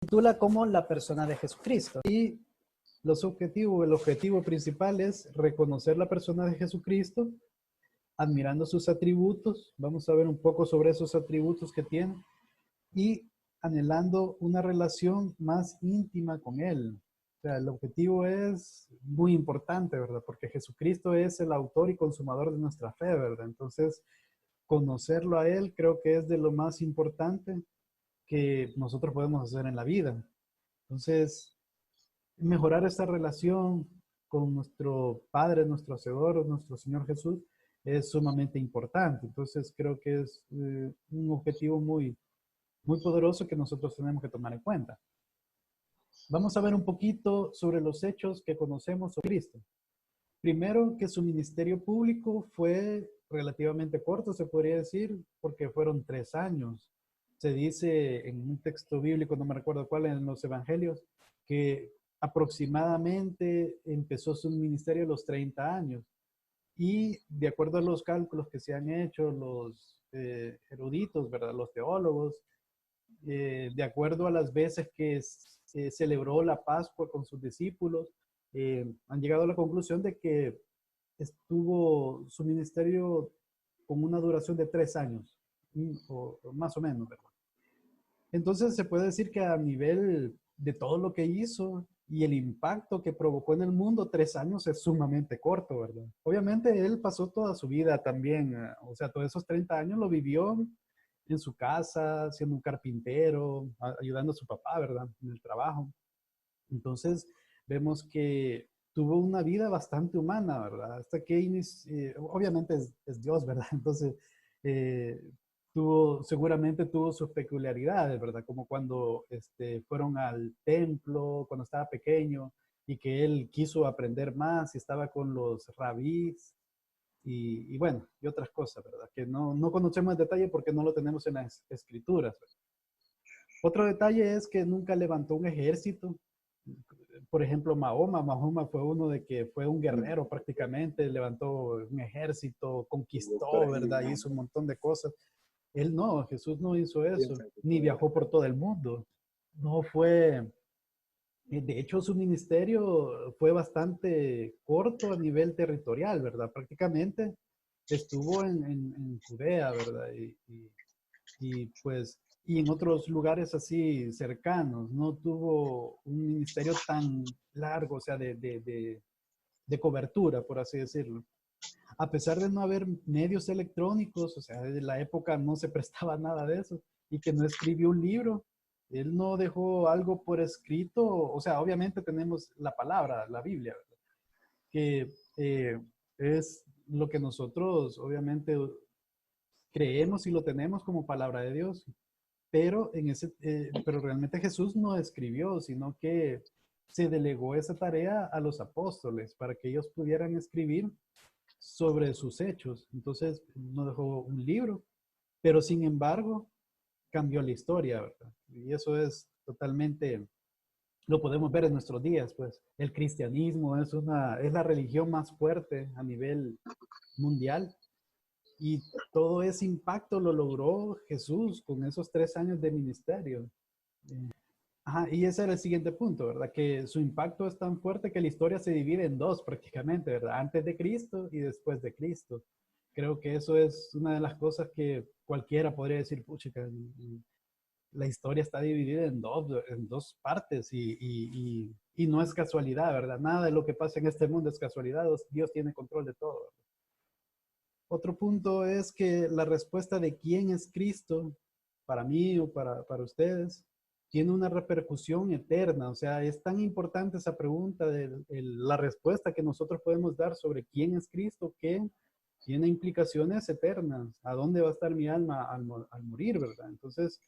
titula como La persona de Jesucristo. Y el objetivo principal es reconocer la persona de Jesucristo, admirando sus atributos. Vamos a ver un poco sobre esos atributos que tiene y anhelando una relación más íntima con Él. O sea, el objetivo es muy importante, ¿verdad? Porque Jesucristo es el autor y consumador de nuestra fe, ¿verdad? Entonces, conocerlo a Él creo que es de lo más importante que nosotros podemos hacer en la vida. Entonces, mejorar esta relación con nuestro Padre, nuestro Hacedor, nuestro Señor Jesús, es sumamente importante. Entonces, creo que es un objetivo muy poderoso que nosotros tenemos que tomar en cuenta. Vamos a ver un poquito sobre los hechos que conocemos sobre Cristo. Primero, que su ministerio público fue relativamente corto, se podría decir, porque fueron 3 años. Se dice en un texto bíblico, no me recuerdo cuál, en los evangelios, que aproximadamente empezó su ministerio a los 30 años. Y de acuerdo a los cálculos que se han hecho los eruditos, ¿verdad? Los teólogos, de acuerdo a las veces que celebró la Pascua con sus discípulos, han llegado a la conclusión de que estuvo su ministerio con una duración de 3 años, o más o menos, ¿verdad? Entonces se puede decir que a nivel de todo lo que hizo y el impacto que provocó en el mundo, 3 años es sumamente corto, ¿verdad? Obviamente él pasó toda su vida también, o sea, todos esos 30 años lo vivió en su casa, siendo un carpintero, ayudando a su papá, ¿verdad? En el trabajo. Entonces, vemos que tuvo una vida bastante humana, ¿verdad? Hasta que obviamente es Dios, ¿verdad? Entonces, eh, seguramente tuvo sus peculiaridades, ¿verdad? Como cuando fueron al templo, cuando estaba pequeño, y que él quiso aprender más y estaba con los rabís, y bueno, y otras cosas, ¿verdad? Que no conocemos en detalle porque no lo tenemos en las escrituras, ¿verdad? Otro detalle es que nunca levantó un ejército. Por ejemplo, Mahoma fue uno de que fue un guerrero prácticamente, levantó un ejército, conquistó, ¿verdad? Hizo un montón de cosas. Él no, Jesús no hizo eso, ni viajó por todo el mundo. No fue, de hecho, su ministerio fue bastante corto a nivel territorial, ¿verdad? Prácticamente estuvo en Judea, ¿verdad? Y pues, y en otros lugares así cercanos, no tuvo un ministerio tan largo, o sea, de cobertura, por así decirlo. A pesar de no haber medios electrónicos, o sea, de la época no se prestaba nada de eso, y que no escribió un libro, él no dejó algo por escrito, o sea, obviamente tenemos la palabra, la Biblia, ¿verdad? Que es lo que nosotros obviamente creemos y lo tenemos como palabra de Dios. Pero realmente Jesús no escribió, sino que se delegó esa tarea a los apóstoles para que ellos pudieran escribir sobre sus hechos. Entonces, no dejó un libro, pero sin embargo, cambió la historia, ¿verdad? Y eso es totalmente, lo podemos ver en nuestros días, pues. El cristianismo es la religión más fuerte a nivel mundial. Y todo ese impacto lo logró Jesús con esos 3 años de ministerio. Ajá, y ese era el siguiente punto, ¿verdad? Que su impacto es tan fuerte que la historia se divide en dos prácticamente, ¿verdad? Antes de Cristo y después de Cristo. Creo que eso es una de las cosas que cualquiera podría decir, pucha, la historia está dividida en dos partes y no es casualidad, ¿verdad? Nada de lo que pasa en este mundo es casualidad, Dios tiene control de todo, ¿verdad? Otro punto es que la respuesta de quién es Cristo, para mí o para ustedes, tiene una repercusión eterna. O sea, es tan importante esa pregunta de la respuesta que nosotros podemos dar sobre quién es Cristo que tiene implicaciones eternas. ¿A dónde va a estar mi alma al morir, verdad? Entonces,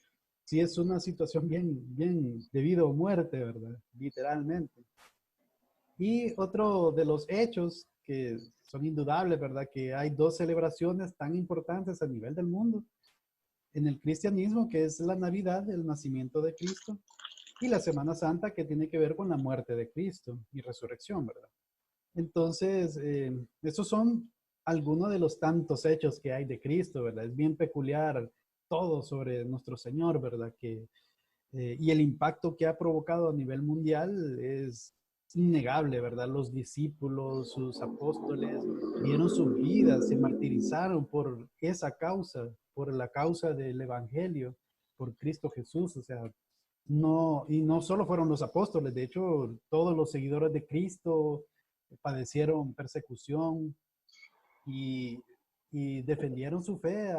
sí es una situación bien de vida o muerte, ¿verdad? Literalmente. Y otro de los hechos que son indudables, ¿verdad? Que hay dos celebraciones tan importantes a nivel del mundo en el cristianismo, que es la Navidad, el nacimiento de Cristo, y la Semana Santa, que tiene que ver con la muerte de Cristo y resurrección, ¿verdad? Entonces, esos son algunos de los tantos hechos que hay de Cristo, ¿verdad? Es bien peculiar todo sobre nuestro Señor, ¿verdad? Que Y el impacto que ha provocado a nivel mundial es innegable, ¿verdad? Los discípulos, sus apóstoles, dieron sus vidas, se martirizaron por esa causa, por la causa del Evangelio, por Cristo Jesús. O sea, no, y no solo fueron los apóstoles, de hecho, todos los seguidores de Cristo padecieron persecución y, y defendieron su fe.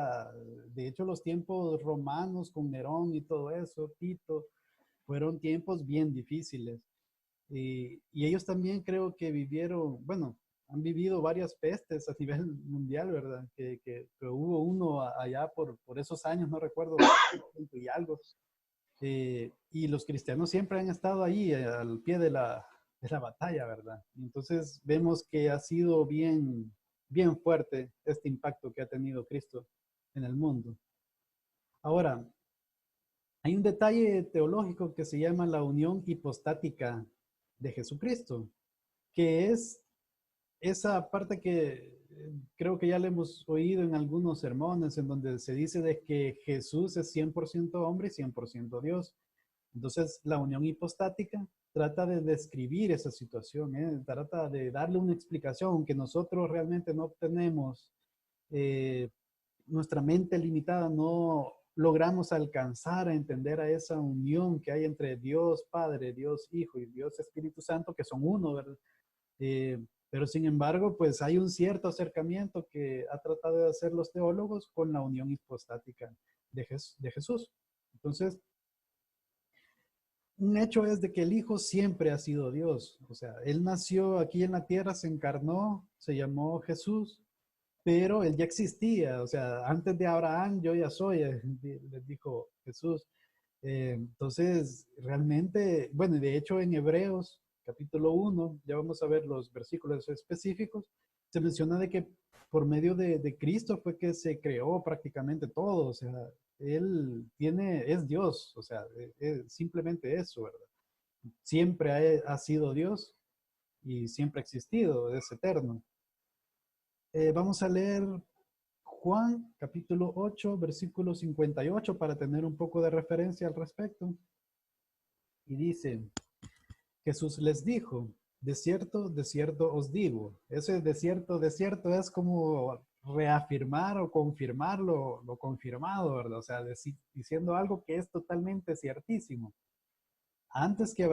De hecho, los tiempos romanos con Nerón y todo eso, Tito, fueron tiempos bien difíciles. Y ellos también creo que vivieron, bueno, han vivido varias pestes a nivel mundial, ¿verdad? Que hubo uno allá por esos años, no recuerdo, y algo. Y los cristianos siempre han estado ahí al pie de la batalla, ¿verdad? Entonces vemos que ha sido bien, bien fuerte este impacto que ha tenido Cristo en el mundo. Ahora, hay un detalle teológico que se llama la unión hipostática de Jesucristo, que es esa parte que creo que ya le hemos oído en algunos sermones, en donde se dice de que Jesús es 100% hombre y 100% Dios. Entonces, la unión hipostática trata de describir esa situación, trata de darle una explicación, aunque nosotros realmente no tenemos eh, nuestra mente limitada, no logramos alcanzar a entender a esa unión que hay entre Dios Padre, Dios Hijo y Dios Espíritu Santo, que son uno, ¿verdad? Pero sin embargo, pues hay un cierto acercamiento que ha tratado de hacer los teólogos con la unión hipostática de Jesús. Entonces, un hecho es de que el Hijo siempre ha sido Dios. O sea, Él nació aquí en la tierra, se encarnó, se llamó Jesús, pero Él ya existía. O sea, antes de Abraham yo ya soy, les dijo Jesús. Entonces, realmente, bueno, y de hecho en Hebreos capítulo 1, ya vamos a ver los versículos específicos, se menciona de que por medio de Cristo fue que se creó prácticamente todo. O sea, Él es Dios, o sea, es simplemente eso, ¿verdad? Siempre ha sido Dios y siempre ha existido, es eterno. Vamos a leer Juan capítulo 8, versículo 58 para tener un poco de referencia al respecto. Y dice, Jesús les dijo, de cierto os digo. Ese de cierto es como reafirmar o confirmar lo confirmado, ¿verdad? O sea, diciendo algo que es totalmente ciertísimo. Antes que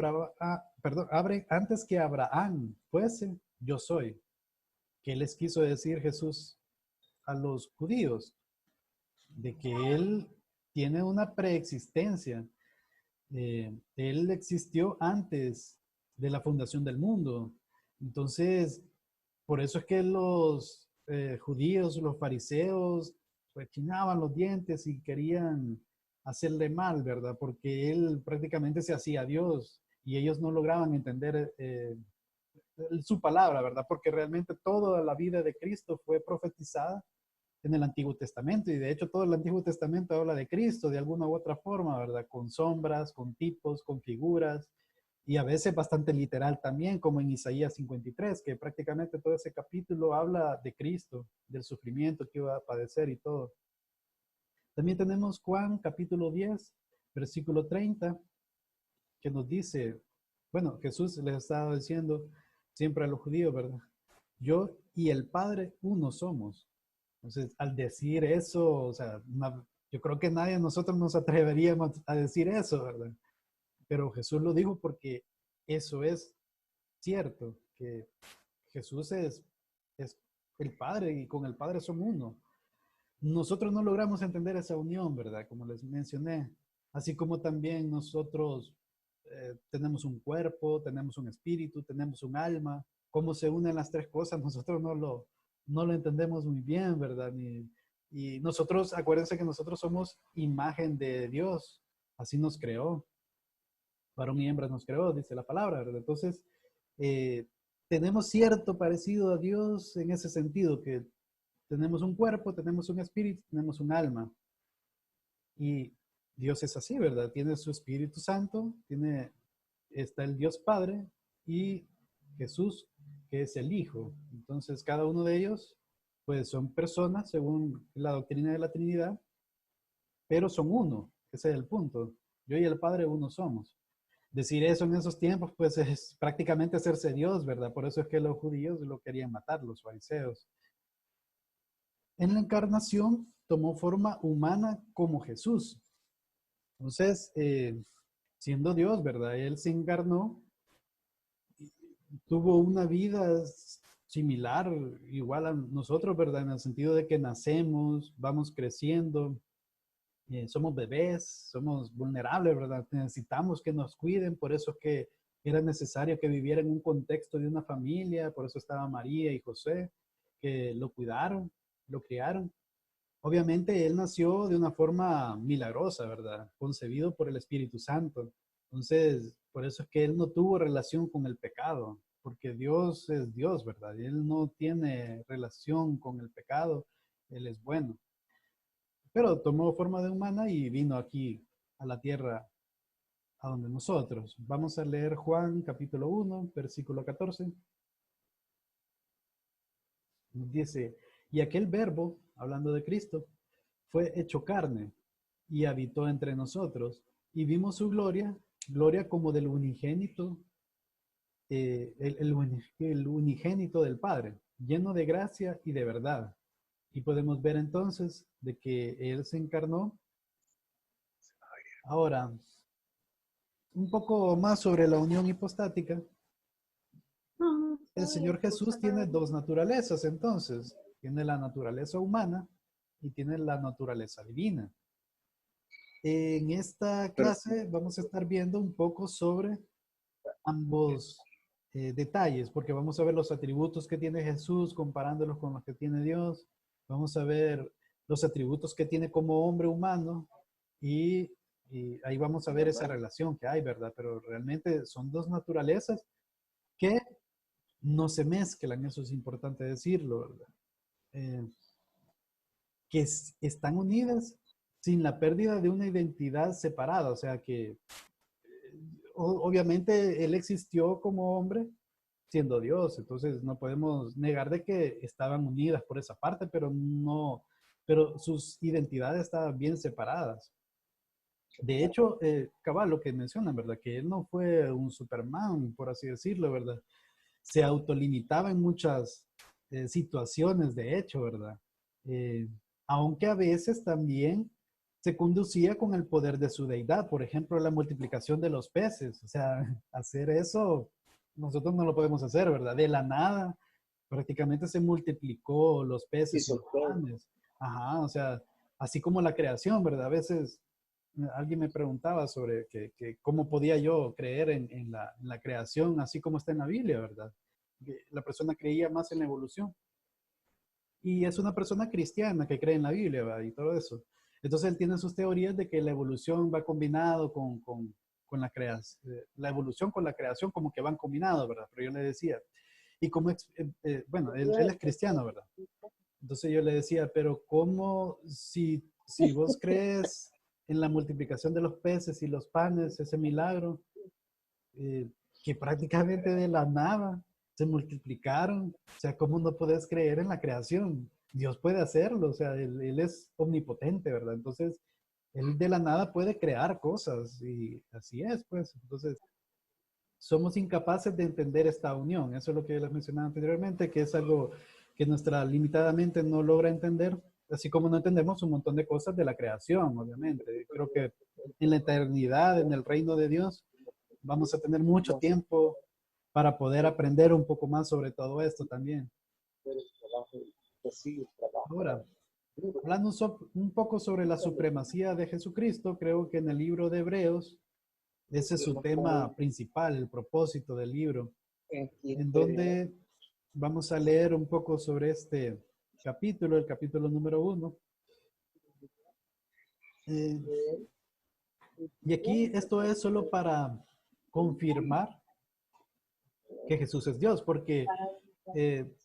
antes que Abraham fuese, yo soy. ¿Qué les quiso decir Jesús a los judíos? De que él tiene una preexistencia. Él existió antes de la fundación del mundo. Entonces, por eso es que los judíos, los fariseos, rechinaban los dientes y querían hacerle mal, ¿verdad? Porque él prácticamente se hacía Dios y ellos no lograban entender su palabra, ¿verdad? Porque realmente toda la vida de Cristo fue profetizada en el Antiguo Testamento, y de hecho todo el Antiguo Testamento habla de Cristo de alguna u otra forma, ¿verdad? Con sombras, con tipos, con figuras, y a veces bastante literal también, como en Isaías 53, que prácticamente todo ese capítulo habla de Cristo, del sufrimiento que iba a padecer y todo. También tenemos Juan capítulo 10, versículo 30, que nos dice, bueno, Jesús les estaba diciendo siempre a los judíos, ¿verdad? Yo y el Padre uno somos. Entonces, al decir eso, o sea, yo creo que nadie de nosotros nos atreveríamos a decir eso, ¿verdad? Pero Jesús lo dijo porque eso es cierto, que Jesús es el Padre y con el Padre son uno. Nosotros no logramos entender esa unión, ¿verdad? Como les mencioné. Así como también nosotros tenemos un cuerpo, tenemos un espíritu, tenemos un alma. ¿Cómo se unen las tres cosas? Nosotros no lo entendemos muy bien, ¿verdad? Y nosotros, acuérdense que nosotros somos imagen de Dios. Así nos creó. Varón y hembra nos creó, dice la palabra, ¿verdad? Entonces, eh, tenemos cierto parecido a Dios en ese sentido, que tenemos un cuerpo, tenemos un espíritu, tenemos un alma. Y Dios es así, ¿verdad? Tiene su Espíritu Santo, está el Dios Padre y Jesús, que es el Hijo. Entonces, cada uno de ellos, pues son personas según la doctrina de la Trinidad, pero son uno. Ese es el punto. Yo y el Padre uno somos. Decir eso en esos tiempos, pues es prácticamente hacerse Dios, ¿verdad? Por eso es que los judíos lo querían matar, los fariseos. En la encarnación tomó forma humana como Jesús. Entonces, siendo Dios, ¿verdad? Él se encarnó, tuvo una vida similar, igual a nosotros, ¿verdad? En el sentido de que nacemos, vamos creciendo, somos bebés, somos vulnerables, ¿verdad? Necesitamos que nos cuiden, por eso es que era necesario que viviera en un contexto de una familia, por eso estaba María y José, que lo cuidaron, lo criaron. Obviamente él nació de una forma milagrosa, ¿verdad? Concebido por el Espíritu Santo. Entonces, por eso es que él no tuvo relación con el pecado, porque Dios es Dios, ¿verdad? Y él no tiene relación con el pecado, él es bueno. Pero tomó forma de humana y vino aquí a la tierra, a donde nosotros. Vamos a leer Juan capítulo 1, versículo 14. Dice, y aquel verbo, hablando de Cristo, fue hecho carne y habitó entre nosotros y vimos su gloria, gloria como del unigénito, el unigénito del Padre, lleno de gracia y de verdad. Y podemos ver entonces de que Él se encarnó. Ahora, un poco más sobre la unión hipostática. El Señor Jesús tiene dos naturalezas entonces. Tiene la naturaleza humana y tiene la naturaleza divina. En esta clase vamos a estar viendo un poco sobre ambos detalles, porque vamos a ver los atributos que tiene Jesús comparándolos con los que tiene Dios. Vamos a ver los atributos que tiene como hombre humano y, y ahí vamos a ver esa relación que hay, ¿verdad? Pero realmente son dos naturalezas que no se mezclan, eso es importante decirlo, ¿verdad? Que están unidas sin la pérdida de una identidad separada, o sea que obviamente él existió como hombre siendo Dios, entonces no podemos negar de que estaban unidas por esa parte, pero no, pero sus identidades estaban bien separadas. De hecho, cabal, lo que mencionan, ¿verdad? Que él no fue un Superman, por así decirlo, ¿verdad? Se autolimitaba en muchas situaciones, de hecho, ¿verdad? Eh, Aunque a veces también se conducía con el poder de su deidad, por ejemplo, la multiplicación de los peces, o sea, hacer eso, nosotros no lo podemos hacer, ¿verdad? De la nada, prácticamente se multiplicó los peces y los panes. Ajá, o sea, así como la creación, ¿verdad? A veces alguien me preguntaba sobre que cómo podía yo creer en la creación así como está en la Biblia, ¿verdad? Que la persona creía más en la evolución. Y es una persona cristiana que cree en la Biblia, ¿verdad? Y todo eso. Entonces él tiene sus teorías de que la evolución va combinado con la creación, la evolución con la creación como que van combinados, ¿verdad? Pero yo le decía, y como, bueno, él es cristiano, ¿verdad? Entonces yo le decía, pero ¿cómo si vos crees en la multiplicación de los peces y los panes, ese milagro, que prácticamente de la nada se multiplicaron? O sea, ¿cómo no puedes creer en la creación? Dios puede hacerlo, o sea, él es omnipotente, ¿verdad? Entonces, él de la nada puede crear cosas y así es, pues. Entonces, somos incapaces de entender esta unión. Eso es lo que les mencionaba anteriormente, que es algo que nuestra limitada mente no logra entender, así como no entendemos un montón de cosas de la creación, obviamente. Creo que en la eternidad, en el reino de Dios, vamos a tener mucho tiempo para poder aprender un poco más sobre todo esto también. Ahora, hablando un poco sobre la supremacía de Jesucristo, creo que en el libro de Hebreos, ese es su tema principal, el propósito del libro, en donde vamos a leer un poco sobre este capítulo, el capítulo número 1. Eh, y aquí esto es solo para confirmar que Jesús es Dios, porque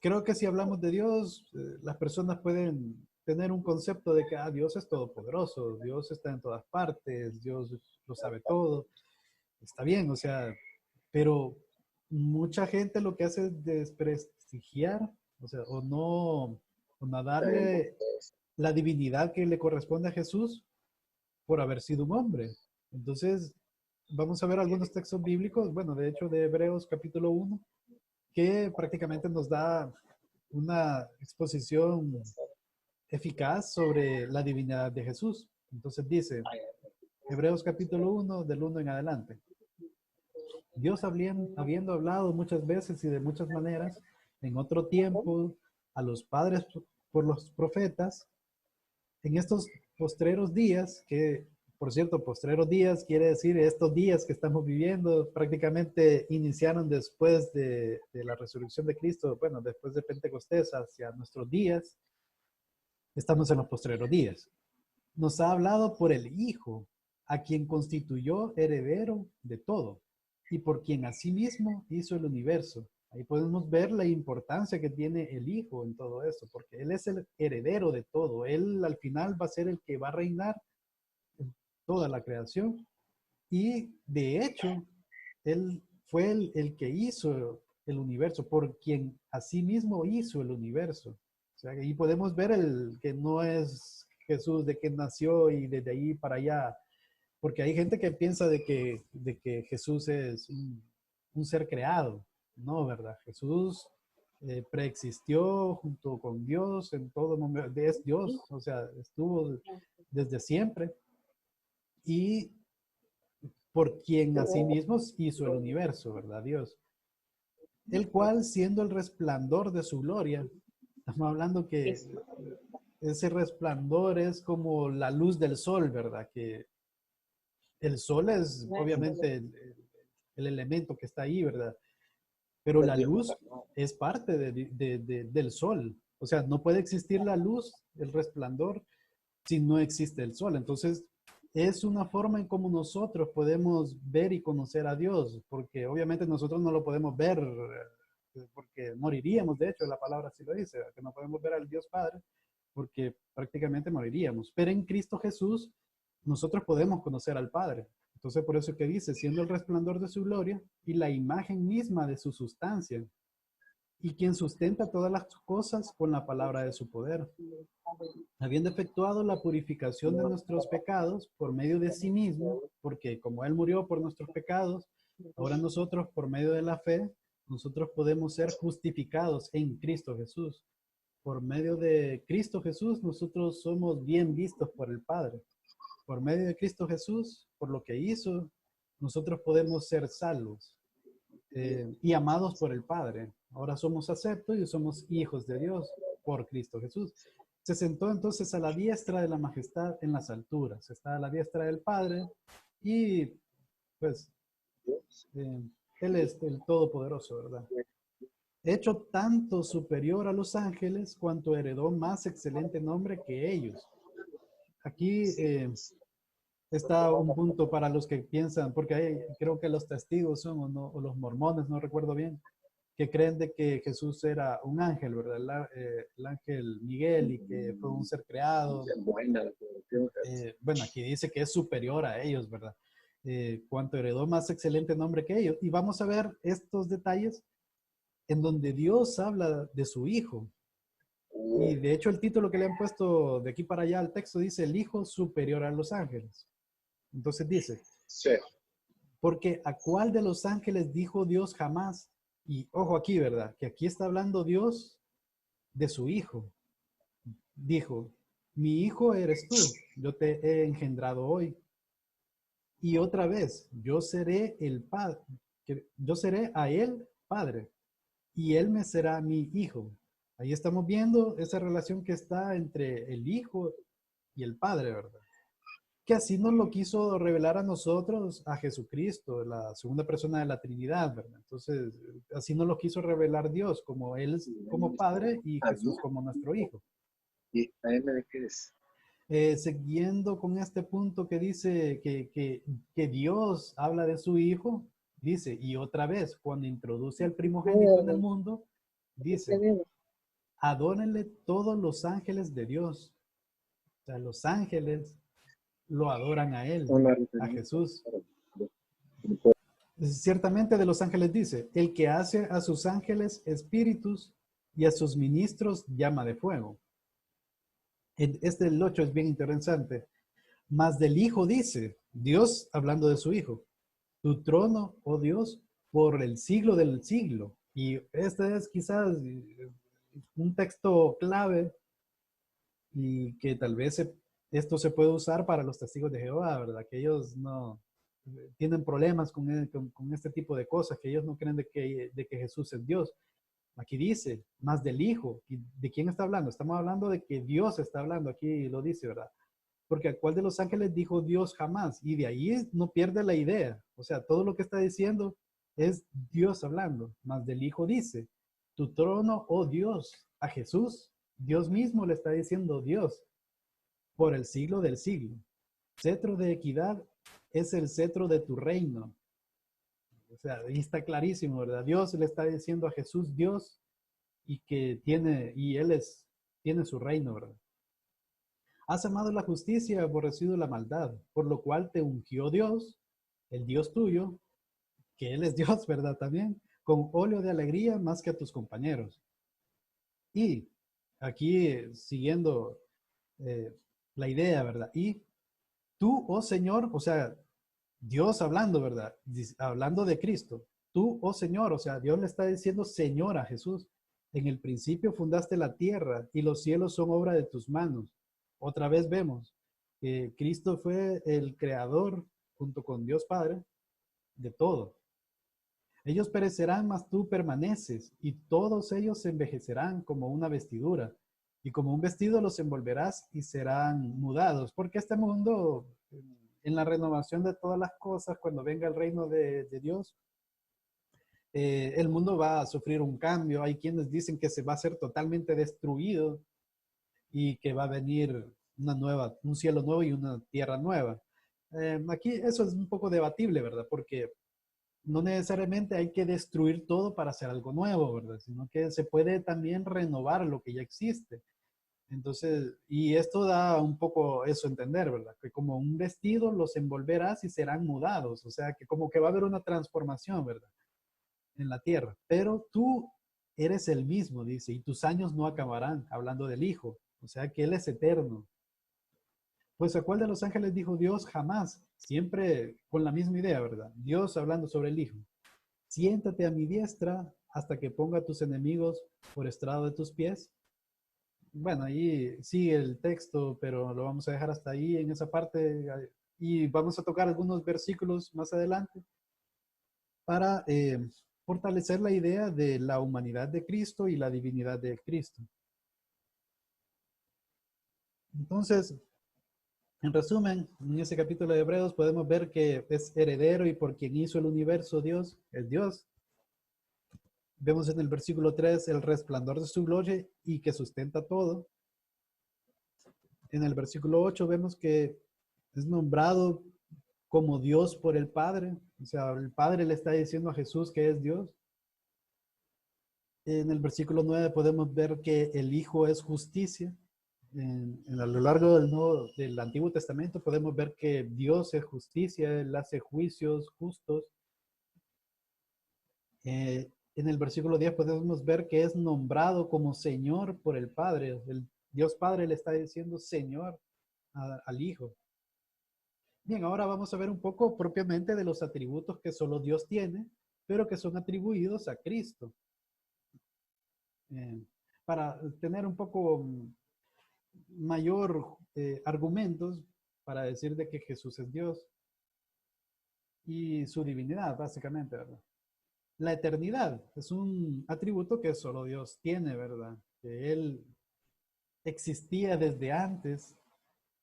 creo que si hablamos de Dios, las personas pueden tener un concepto de que Dios es todopoderoso, Dios está en todas partes, Dios lo sabe todo. Está bien, o sea, pero mucha gente lo que hace es desprestigiar, o sea, o no darle la divinidad que le corresponde a Jesús por haber sido un hombre. Entonces, vamos a ver algunos textos bíblicos, bueno, de hecho de Hebreos capítulo 1, que prácticamente nos da una exposición eficaz sobre la divinidad de Jesús. Entonces dice, Hebreos capítulo 1, del 1 en adelante. Dios habiendo hablado muchas veces y de muchas maneras, en otro tiempo, a los padres por los profetas, en estos postreros días, que por cierto, postreros días quiere decir estos días que estamos viviendo, prácticamente iniciaron después de la resurrección de Cristo, bueno, después de Pentecostés hacia nuestros días, estamos en los postreros días. Nos ha hablado por el Hijo, a quien constituyó heredero de todo, y por quien asimismo hizo el universo. Ahí podemos ver la importancia que tiene el Hijo en todo esto, porque Él es el heredero de todo. Él al final va a ser el que va a reinar en toda la creación. Y de hecho, Él fue el que hizo el universo, por quien asimismo hizo el universo. O sea, ahí podemos ver el que no es Jesús de que nació y desde ahí para allá, porque hay gente que piensa de que Jesús es un ser creado. No, ¿verdad? Jesús preexistió junto con Dios en todo momento, es Dios, o sea, estuvo desde siempre y por quien asimismo hizo el universo, ¿verdad? Dios. El cual, siendo el resplandor de su gloria, estamos hablando que ese resplandor es como la luz del sol, ¿verdad? Que el sol es obviamente el elemento que está ahí, ¿verdad? Pero la luz es parte del sol. O sea, no puede existir la luz, el resplandor, si no existe el sol. Entonces, es una forma en cómo nosotros podemos ver y conocer a Dios, porque obviamente nosotros no lo podemos ver, porque moriríamos, de hecho, la palabra así lo dice, que no podemos ver al Dios Padre, porque prácticamente moriríamos. Pero en Cristo Jesús, nosotros podemos conocer al Padre. Entonces, por eso que dice, siendo el resplandor de su gloria y la imagen misma de su sustancia, y quien sustenta todas las cosas con la palabra de su poder, habiendo efectuado la purificación de nuestros pecados por medio de sí mismo, porque como Él murió por nuestros pecados, ahora nosotros por medio de la fe, nosotros podemos ser justificados en Cristo Jesús. Por medio de Cristo Jesús, nosotros somos bien vistos por el Padre. Por medio de Cristo Jesús, por lo que hizo, nosotros podemos ser salvos y amados por el Padre. Ahora somos aceptos y somos hijos de Dios por Cristo Jesús. Se sentó entonces a la diestra de la majestad en las alturas. Está a la diestra del Padre y pues Él es el Todopoderoso, ¿verdad? Hecho tanto superior a los ángeles cuanto heredó más excelente nombre que ellos. Aquí está un punto para los que piensan, porque creo que los testigos son o los mormones, no recuerdo bien, que creen de que Jesús era un ángel, ¿verdad? El ángel Miguel y que fue un ser creado. Bueno, aquí dice que es superior a ellos, ¿verdad? Cuanto heredó más excelente nombre que ellos. Y vamos a ver estos detalles en donde Dios habla de su Hijo. Y de hecho el título que le han puesto de aquí para allá al texto dice el Hijo superior a los ángeles. Entonces dice, sí. Porque ¿a cuál de los ángeles dijo Dios jamás? Y ojo aquí, ¿verdad? Que aquí está hablando Dios de su Hijo. Dijo, mi Hijo eres tú, yo te he engendrado hoy. Y otra vez, yo seré el Padre, yo seré a Él Padre, y Él me será mi Hijo. Ahí estamos viendo esa relación que está entre el Hijo y el Padre, ¿verdad? Que así nos lo quiso revelar a nosotros, a Jesucristo, la segunda persona de la Trinidad, ¿verdad? Entonces, así nos lo quiso revelar Dios, como Él como Padre y Jesús como nuestro Hijo. ¿Y AM de qué es? Siguiendo con este punto que dice que Dios habla de su Hijo, dice, y otra vez, cuando introduce al primogénito en el mundo, dice, adórenle todos los ángeles de Dios. O sea, los ángeles lo adoran a Él, a Jesús. Ciertamente de los ángeles dice, el que hace a sus ángeles espíritus y a sus ministros llama de fuego. El 8 es bien interesante. Mas del Hijo dice, Dios hablando de su Hijo. Tu trono, oh Dios, por el siglo del siglo. Y este es quizás un texto clave y que tal vez esto se puede usar para los testigos de Jehová, ¿verdad? Que ellos no tienen problemas con este tipo de cosas, que ellos no creen de que Jesús es Dios. Aquí dice, más del Hijo. ¿Y de quién está hablando? Estamos hablando de que Dios está hablando, aquí lo dice, ¿verdad? Porque ¿a cuál de los ángeles dijo Dios jamás? Y de ahí no pierde la idea. O sea, todo lo que está diciendo es Dios hablando. Más del Hijo dice, tu trono, oh Dios, a Jesús. Dios mismo le está diciendo Dios por el siglo del siglo. Cetro de equidad es el cetro de tu reino. O sea, ahí está clarísimo, ¿verdad? Dios le está diciendo a Jesús Dios y que tiene su reino, ¿verdad? Has amado la justicia y aborrecido la maldad, por lo cual te ungió Dios, el Dios tuyo, que Él es Dios, ¿verdad? También, con óleo de alegría más que a tus compañeros. Y aquí, siguiendo eh, la idea, ¿verdad? Y tú, oh Señor, o sea, Dios hablando, ¿verdad? Hablando de Cristo. Tú, oh Señor, o sea, Dios le está diciendo Señor a Jesús. En el principio fundaste la tierra y los cielos son obra de tus manos. Otra vez vemos que Cristo fue el creador junto con Dios Padre de todo. Ellos perecerán, mas tú permaneces, y todos ellos se envejecerán como una vestidura, y como un vestido los envolverás y serán mudados, porque este mundo, en la renovación de todas las cosas, cuando venga el reino de Dios, el mundo va a sufrir un cambio. Hay quienes dicen que se va a ser totalmente destruido y que va a venir un cielo nuevo y una tierra nueva. Aquí eso es un poco debatible, ¿verdad? Porque no necesariamente hay que destruir todo para hacer algo nuevo, ¿verdad? Sino que se puede también renovar lo que ya existe. Entonces, y esto da un poco eso a entender, ¿verdad? Que como un vestido los envolverás y serán mudados, o sea, que como que va a haber una transformación, ¿verdad? En la tierra. Pero tú eres el mismo, dice, y tus años no acabarán, hablando del Hijo, o sea, que Él es eterno. Pues ¿a cuál de los ángeles dijo Dios? Jamás, siempre con la misma idea, ¿verdad? Dios hablando sobre el Hijo. Siéntate a mi diestra hasta que ponga a tus enemigos por estrado de tus pies. Bueno, ahí sigue el texto, pero lo vamos a dejar hasta ahí en esa parte y vamos a tocar algunos versículos más adelante para fortalecer la idea de la humanidad de Cristo y la divinidad de Cristo. Entonces, en resumen, en ese capítulo de Hebreos podemos ver que es heredero y por quien hizo el universo Dios, es Dios. Vemos en el versículo 3 el resplandor de su gloria y que sustenta todo. En el versículo 8 vemos que es nombrado como Dios por el Padre. O sea, el Padre le está diciendo a Jesús que es Dios. En el versículo 9 podemos ver que el Hijo es justicia. A lo largo del Antiguo Testamento podemos ver que Dios es justicia, Él hace juicios justos. En el versículo 10 podemos ver que es nombrado como Señor por el Padre. El Dios Padre le está diciendo Señor al Hijo. Bien, ahora vamos a ver un poco propiamente de los atributos que solo Dios tiene, pero que son atribuidos a Cristo. Eh, para tener un poco mayor argumentos para decir de que Jesús es Dios y su divinidad, básicamente, ¿verdad? La eternidad es un atributo que solo Dios tiene, ¿verdad? Que Él existía desde antes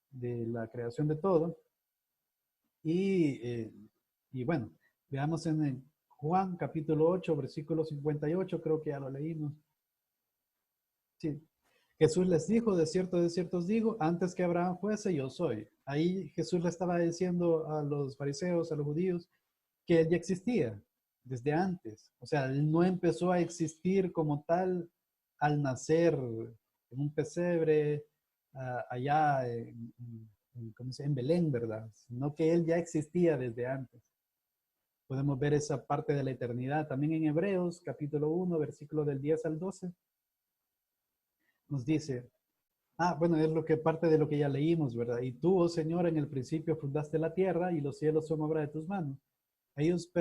de la creación de todo. Y, eh, y bueno, veamos en el Juan capítulo 8, versículo 58, creo que ya lo leímos. Sí. Jesús les dijo, de cierto os digo, antes que Abraham fuese, yo soy. Ahí Jesús le estaba diciendo a los fariseos, a los judíos, que él ya existía desde antes. O sea, él no empezó a existir como tal al nacer en un pesebre allá en Belén, ¿verdad? Sino que él ya existía desde antes. Podemos ver esa parte de la eternidad también en Hebreos, capítulo 1, versículo del 10 al 12. Nos dice, Bueno, es lo que parte de lo que ya leímos, ¿verdad? Y tú, oh Señor, en el principio fundaste la tierra y los cielos son obra de tus manos. Ellos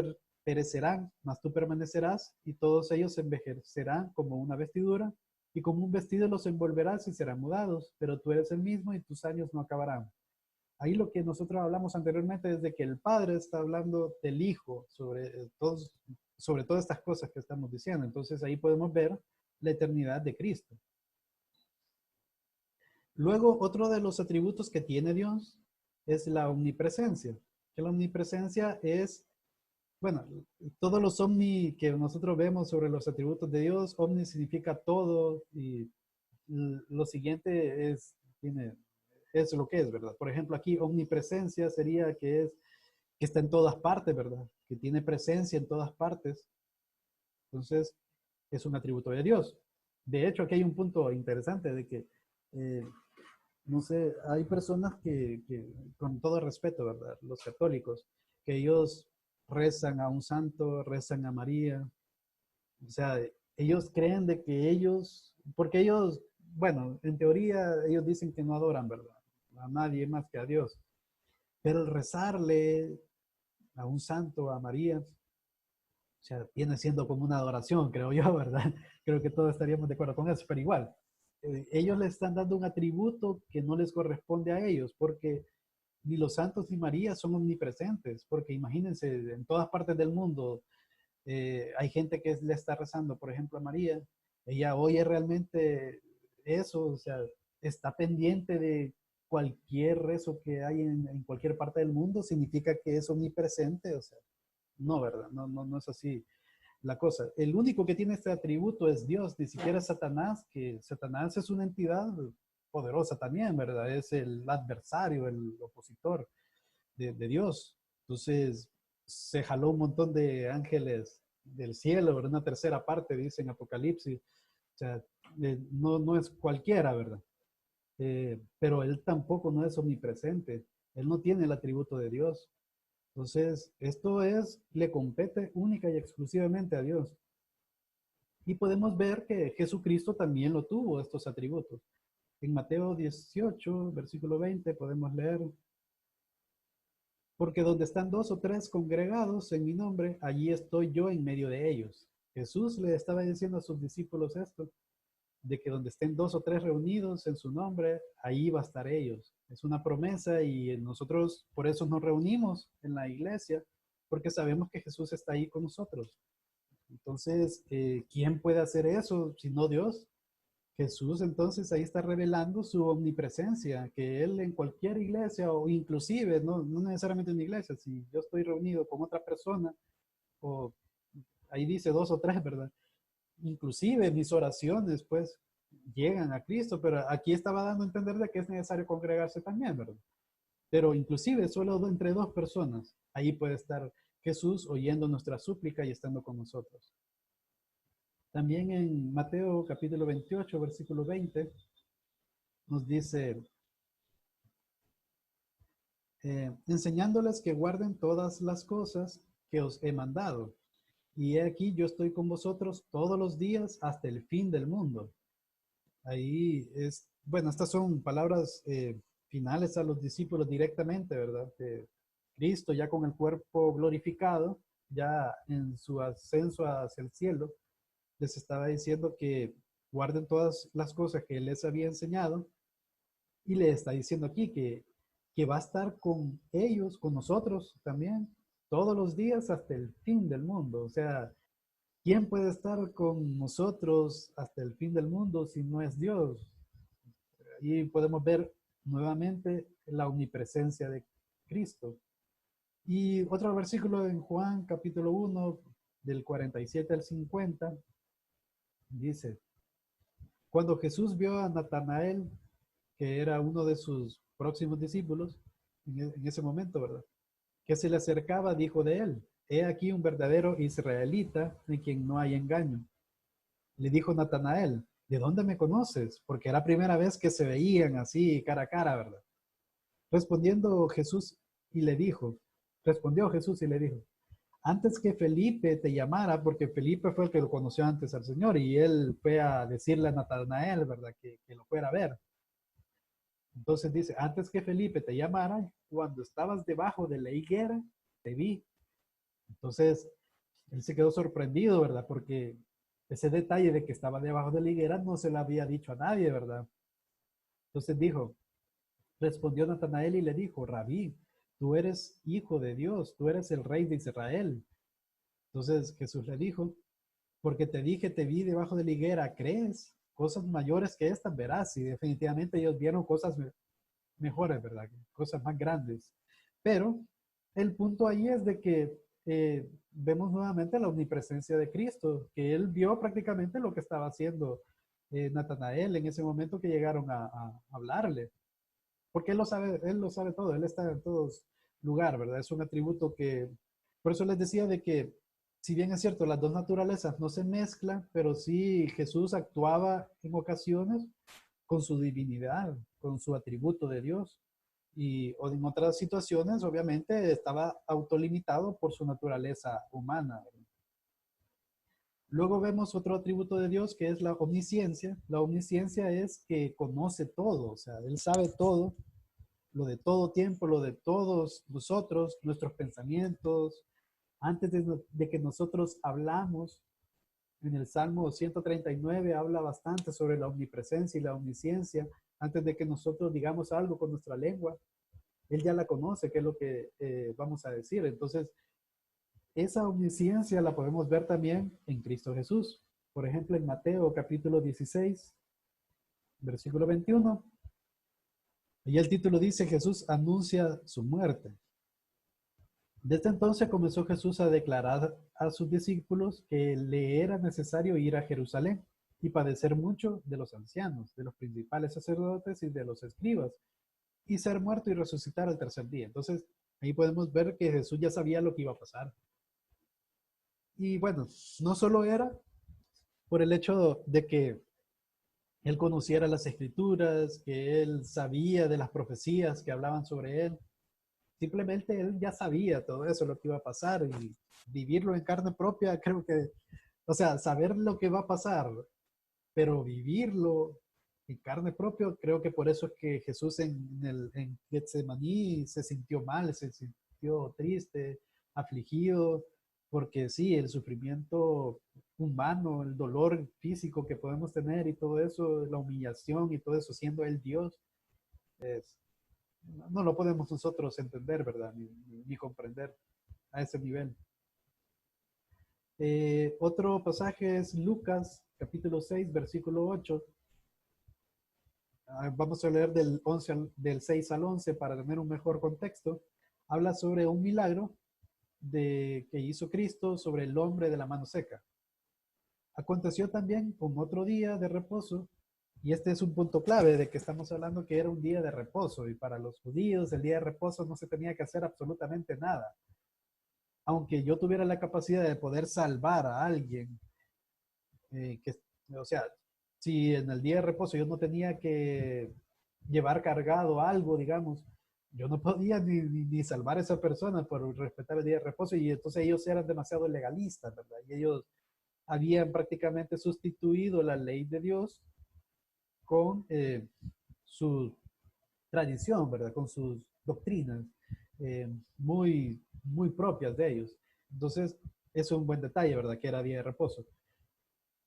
perecerán, mas tú permanecerás y todos ellos se envejecerán como una vestidura y como un vestido los envolverás y serán mudados, pero tú eres el mismo y tus años no acabarán. Ahí lo que nosotros hablamos anteriormente es de que el Padre está hablando del Hijo sobre todas estas cosas que estamos diciendo. Entonces ahí podemos ver la eternidad de Cristo. Luego, otro de los atributos que tiene Dios es la omnipresencia. Que la omnipresencia es, bueno, todos los omni que nosotros vemos sobre los atributos de Dios, omni significa todo y lo siguiente es lo que es, ¿verdad? Por ejemplo, aquí omnipresencia sería que está en todas partes, ¿verdad? Que tiene presencia en todas partes. Entonces, es un atributo de Dios. De hecho, aquí hay un punto interesante de que eh, no sé, hay personas con todo respeto, ¿verdad? Los católicos, que ellos rezan a un santo, rezan a María. O sea, ellos creen de que porque ellos, bueno, en teoría ellos dicen que no adoran, ¿verdad? A nadie más que a Dios. Pero el rezarle a un santo, a María, o sea, viene siendo como una adoración, creo yo, ¿verdad? Creo que todos estaríamos de acuerdo con eso, pero igual, ellos le están dando un atributo que no les corresponde a ellos, porque ni los santos ni María son omnipresentes, porque imagínense, en todas partes del mundo hay gente que le está rezando, por ejemplo, a María, ella oye realmente eso, o sea, está pendiente de cualquier rezo que hay en cualquier parte del mundo, significa que es omnipresente, o sea, no, ¿verdad? No es así la cosa. El único que tiene este atributo es Dios, ni siquiera Satanás, que Satanás es una entidad poderosa también, ¿verdad? Es el adversario, el opositor de Dios. Entonces, se jaló un montón de ángeles del cielo, ¿verdad? Una tercera parte, dice en Apocalipsis. O sea, no es cualquiera, ¿verdad? Pero él tampoco no es omnipresente. Él no tiene el atributo de Dios. Entonces, le compete única y exclusivamente a Dios. Y podemos ver que Jesucristo también lo tuvo, estos atributos. En Mateo 18, versículo 20, podemos leer, porque donde están dos o tres congregados en mi nombre, allí estoy yo en medio de ellos. Jesús le estaba diciendo a sus discípulos esto, de que donde estén dos o tres reunidos en su nombre, ahí va a estar ellos. Es una promesa y nosotros por eso nos reunimos en la iglesia, porque sabemos que Jesús está ahí con nosotros. Entonces, ¿quién puede hacer eso si no Dios? Jesús entonces ahí está revelando su omnipresencia, que Él en cualquier iglesia o inclusive, no necesariamente en una iglesia, si yo estoy reunido con otra persona, o ahí dice dos o tres, ¿verdad? Inclusive mis oraciones pues llegan a Cristo, pero aquí estaba dando a entender de que es necesario congregarse también, ¿verdad? Pero inclusive solo entre dos personas, ahí puede estar Jesús oyendo nuestra súplica y estando con nosotros. También en Mateo capítulo 28, versículo 20, nos dice, enseñándoles que guarden todas las cosas que os he mandado. Y he aquí yo estoy con vosotros todos los días hasta el fin del mundo. Ahí bueno, estas son palabras finales a los discípulos directamente, ¿verdad? Cristo ya con el cuerpo glorificado, ya en su ascenso hacia el cielo, les estaba diciendo que guarden todas las cosas que él les había enseñado y le está diciendo aquí que va a estar con ellos, con nosotros también, todos los días hasta el fin del mundo. O sea, ¿quién puede estar con nosotros hasta el fin del mundo si no es Dios? Ahí podemos ver nuevamente la omnipresencia de Cristo. Y otro versículo en Juan capítulo 1, del 47 al 50, dice, cuando Jesús vio a Natanael, que era uno de sus próximos discípulos, en ese momento, ¿verdad? Que se le acercaba, dijo de él, he aquí un verdadero israelita en quien no hay engaño. Le dijo Natanael, ¿de dónde me conoces? Porque era la primera vez que se veían así cara a cara, ¿verdad? Respondiendo Jesús y le dijo, respondió Jesús y le dijo, antes que Felipe te llamara, porque Felipe fue el que lo conoció antes al Señor y él fue a decirle a Natanael, ¿verdad? Que lo fuera a ver. Entonces dice, antes que Felipe te llamara, cuando estabas debajo de la higuera, te vi. Entonces, él se quedó sorprendido, ¿verdad? Porque ese detalle de que estaba debajo de la higuera no se lo había dicho a nadie, ¿verdad? Entonces dijo, respondió Natanael y le dijo, Rabí, tú eres hijo de Dios, tú eres el rey de Israel. Entonces Jesús le dijo, porque te dije, te vi debajo de la higuera, ¿crees? Cosas mayores que estas verás. Y definitivamente ellos vieron cosas mejores, ¿verdad? Cosas más grandes. Pero el punto ahí es de que vemos nuevamente la omnipresencia de Cristo, que él vio prácticamente lo que estaba haciendo Natanael en ese momento que llegaron a hablarle. Porque él lo sabe todo, él está en todos lugares, ¿verdad? Es un atributo que, por eso les decía de que, si bien es cierto, las dos naturalezas no se mezclan, pero sí Jesús actuaba en ocasiones con su divinidad, con su atributo de Dios. Y o en otras situaciones, obviamente, estaba autolimitado por su naturaleza humana. Luego vemos otro atributo de Dios que es la omnisciencia. La omnisciencia es que conoce todo, o sea, Él sabe todo, lo de todo tiempo, lo de todos nosotros, nuestros pensamientos. Antes de que nosotros hablamos, en el Salmo 139 habla bastante sobre la omnipresencia y la omnisciencia. Antes de que nosotros digamos algo con nuestra lengua, Él ya la conoce, qué es lo que vamos a decir. Entonces, esa omnisciencia la podemos ver también en Cristo Jesús. Por ejemplo, en Mateo capítulo 16, versículo 21. Y el título dice, Jesús anuncia su muerte. Desde entonces comenzó Jesús a declarar a sus discípulos que le era necesario ir a Jerusalén y padecer mucho de los ancianos, de los principales sacerdotes y de los escribas, y ser muerto y resucitar al tercer día. Entonces, ahí podemos ver que Jesús ya sabía lo que iba a pasar. Y bueno, no solo era por el hecho de que él conociera las escrituras, que él sabía de las profecías que hablaban sobre él. Simplemente él ya sabía todo eso, lo que iba a pasar, y vivirlo en carne propia, creo que, o sea, saber lo que va a pasar, pero vivirlo en carne propia, creo que por eso es que Jesús en Getsemaní se sintió mal, se sintió triste, afligido, porque sí, el sufrimiento humano, el dolor físico que podemos tener y todo eso, la humillación y todo eso, siendo él Dios, es, no lo podemos nosotros entender, ¿verdad? Ni comprender a ese nivel. Otro pasaje es Lucas, capítulo 6, versículo 8. Vamos a leer del 6 al 11 para tener un mejor contexto. Habla sobre un milagro que hizo Cristo sobre el hombre de la mano seca. Aconteció también un otro día de reposo, y este es un punto clave de que estamos hablando que era un día de reposo, y para los judíos el día de reposo no se tenía que hacer absolutamente nada. Aunque yo tuviera la capacidad de poder salvar a alguien, que, o sea, si en el día de reposo yo no tenía que llevar cargado algo, digamos, yo no podía ni salvar a esa persona por respetar el día de reposo, y entonces ellos eran demasiado legalistas, ¿verdad? Y ellos habían prácticamente sustituido la ley de Dios con su tradición, ¿verdad? Con sus doctrinas muy propias de ellos. Entonces, eso es un buen detalle, ¿verdad? Que era día de reposo.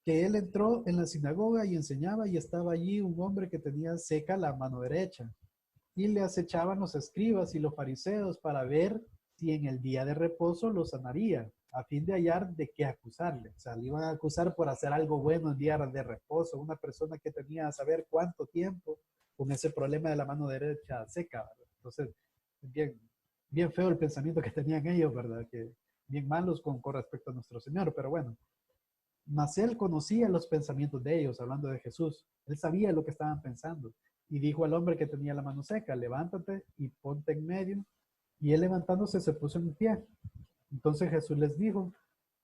Que él entró en la sinagoga y enseñaba, y estaba allí un hombre que tenía seca la mano derecha. Y le acechaban los escribas y los fariseos para ver si en el día de reposo lo sanaría, a fin de hallar de qué acusarle. O sea, le iban a acusar por hacer algo bueno en día de reposo. Una persona que tenía a saber cuánto tiempo con ese problema de la mano derecha seca, ¿verdad? Entonces, bien, bien feo el pensamiento que tenían ellos, ¿verdad? Que bien malos con respecto a nuestro Señor, pero bueno. Mas él conocía los pensamientos de ellos, hablando de Jesús. Él sabía lo que estaban pensando. Y dijo al hombre que tenía la mano seca, levántate y ponte en medio. Y él levantándose se puso en pie. Entonces Jesús les dijo,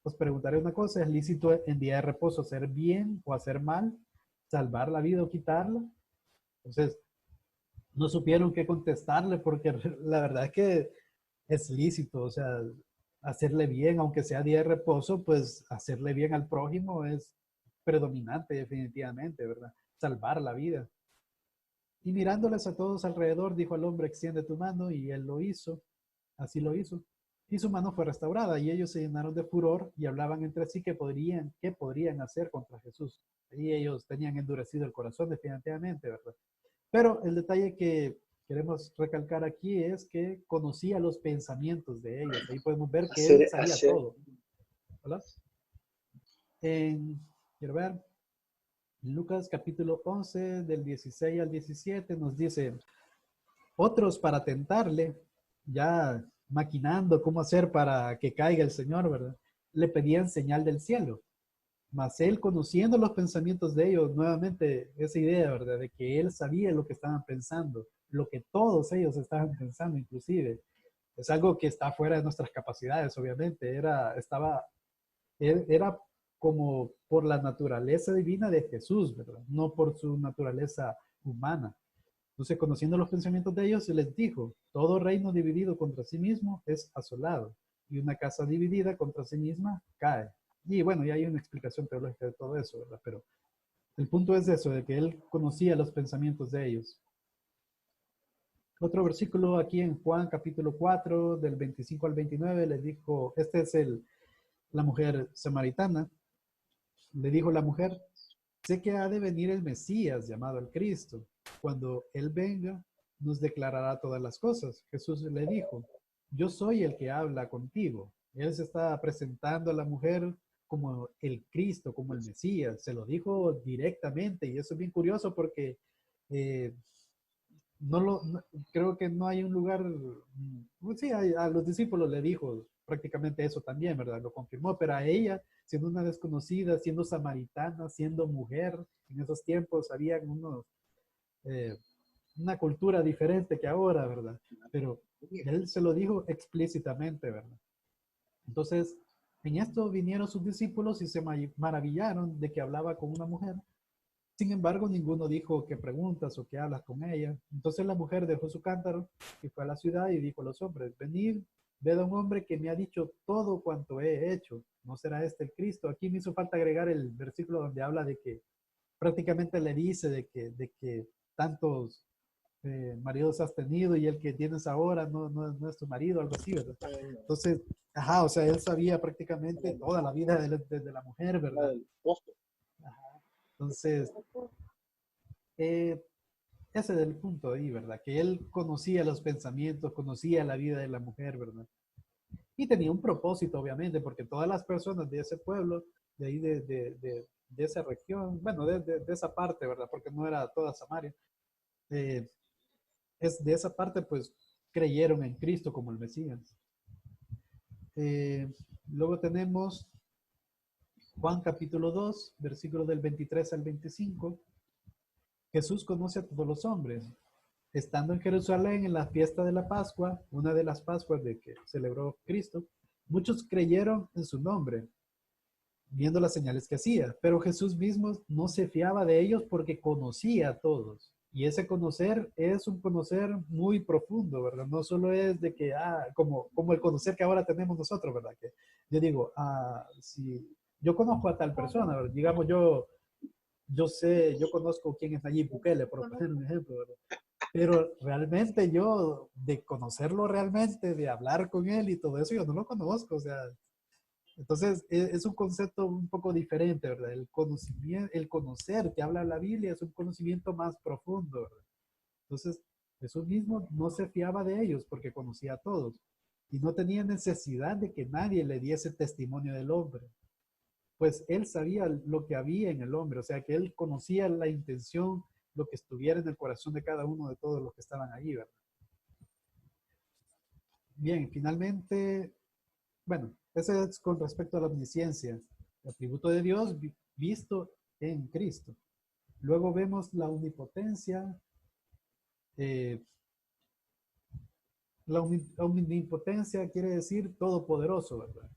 os preguntaré una cosa, ¿es lícito en día de reposo hacer bien o hacer mal? ¿Salvar la vida o quitarla? Entonces no supieron qué contestarle, porque la verdad es que es lícito, o sea, hacerle bien, aunque sea día de reposo, pues hacerle bien al prójimo es predominante definitivamente, ¿verdad? Salvar la vida. Y mirándoles a todos alrededor, dijo al hombre, extiende tu mano, y él lo hizo. Así lo hizo. Y su mano fue restaurada, y ellos se llenaron de furor y hablaban entre sí qué podrían hacer contra Jesús. Y ellos tenían endurecido el corazón definitivamente, ¿verdad? Pero el detalle que queremos recalcar aquí es que conocía los pensamientos de ellos. Ahí podemos ver que él Hacer, sabía hacer, todo. ¿Verdad? Quiero ver, Lucas capítulo 11 del 16 al 17 nos dice, otros para tentarle, ya maquinando cómo hacer para que caiga el Señor, ¿verdad? Le pedían señal del cielo. Mas él, conociendo los pensamientos de ellos, nuevamente esa idea, ¿verdad? De que él sabía lo que estaban pensando, lo que todos ellos estaban pensando, inclusive. Es algo que está fuera de nuestras capacidades, obviamente. Era como por la naturaleza divina de Jesús, ¿verdad? No por su naturaleza humana. Entonces, conociendo los pensamientos de ellos, se les dijo, todo reino dividido contra sí mismo es asolado, y una casa dividida contra sí misma cae. Y bueno, ya hay una explicación teológica de todo eso, ¿verdad? Pero el punto es eso, de que él conocía los pensamientos de ellos. Otro versículo aquí en Juan capítulo 4, del 25 al 29, les dijo, la mujer samaritana, le dijo la mujer, sé que ha de venir el Mesías llamado el Cristo. Cuando Él venga, nos declarará todas las cosas. Jesús le dijo, yo soy el que habla contigo. Él se está presentando a la mujer como el Cristo, como el Mesías. Se lo dijo directamente y eso es bien curioso porque eh, no, creo que no hay un lugar, sí, a los discípulos le dijo prácticamente eso también, ¿verdad? Lo confirmó, pero a ella, siendo una desconocida, siendo samaritana, siendo mujer, en esos tiempos habían eh, una cultura diferente que ahora, ¿verdad? Pero él se lo dijo explícitamente, ¿verdad? Entonces, en esto vinieron sus discípulos y se maravillaron de que hablaba con una mujer. Sin embargo, ninguno dijo que preguntas o que hablas con ella. Entonces la mujer dejó su cántaro y fue a la ciudad y dijo a los hombres, venid, ved a un hombre que me ha dicho todo cuanto he hecho. ¿No será este el Cristo? Aquí me hizo falta agregar el versículo donde habla de que prácticamente le dice de que tantos maridos has tenido y el que tienes ahora no es tu marido, algo así, ¿verdad? Entonces, ajá, o sea, él sabía prácticamente toda la vida de la mujer, ¿verdad? Ajá. Entonces, eh, ese es el punto ahí, ¿verdad? Que él conocía los pensamientos, conocía la vida de la mujer, ¿verdad? Y tenía un propósito, obviamente, porque todas las personas de ese pueblo, de ahí de esa región, bueno, de esa parte, ¿verdad? Porque no era toda Samaria, eh, es de esa parte, pues creyeron en Cristo como el Mesías. Eh, Luego tenemos Juan capítulo 2, versículos del 23 al 25. Jesús conoce a todos los hombres. Estando en Jerusalén en la fiesta de la Pascua, una de las Pascuas de que celebró Cristo, muchos creyeron en su nombre, viendo las señales que hacía, pero Jesús mismo no se fiaba de ellos porque conocía a todos. Y ese conocer es un conocer muy profundo, ¿verdad? No solo es de que, como el conocer que ahora tenemos nosotros, ¿verdad? Que yo digo, si yo conozco a tal persona, ¿verdad? Digamos, yo conozco quién es Nayib Bukele, por poner un ejemplo, ¿verdad? Pero realmente yo, de conocerlo realmente, de hablar con él y todo eso, yo no lo conozco, o sea, entonces es un concepto un poco diferente, ¿verdad? El conocimiento, el conocer que habla la Biblia es un conocimiento más profundo, ¿verdad? Entonces, Jesús mismo no se fiaba de ellos porque conocía a todos y no tenía necesidad de que nadie le diese testimonio del hombre, pues él sabía lo que había en el hombre, o sea, que él conocía la intención, lo que estuviera en el corazón de cada uno de todos los que estaban allí, ¿verdad? Bien, finalmente, bueno, ese es con respecto a la omnisciencia, el atributo de Dios visto en Cristo. Luego vemos la omnipotencia. eh, la omnipotencia quiere decir todopoderoso, ¿verdad?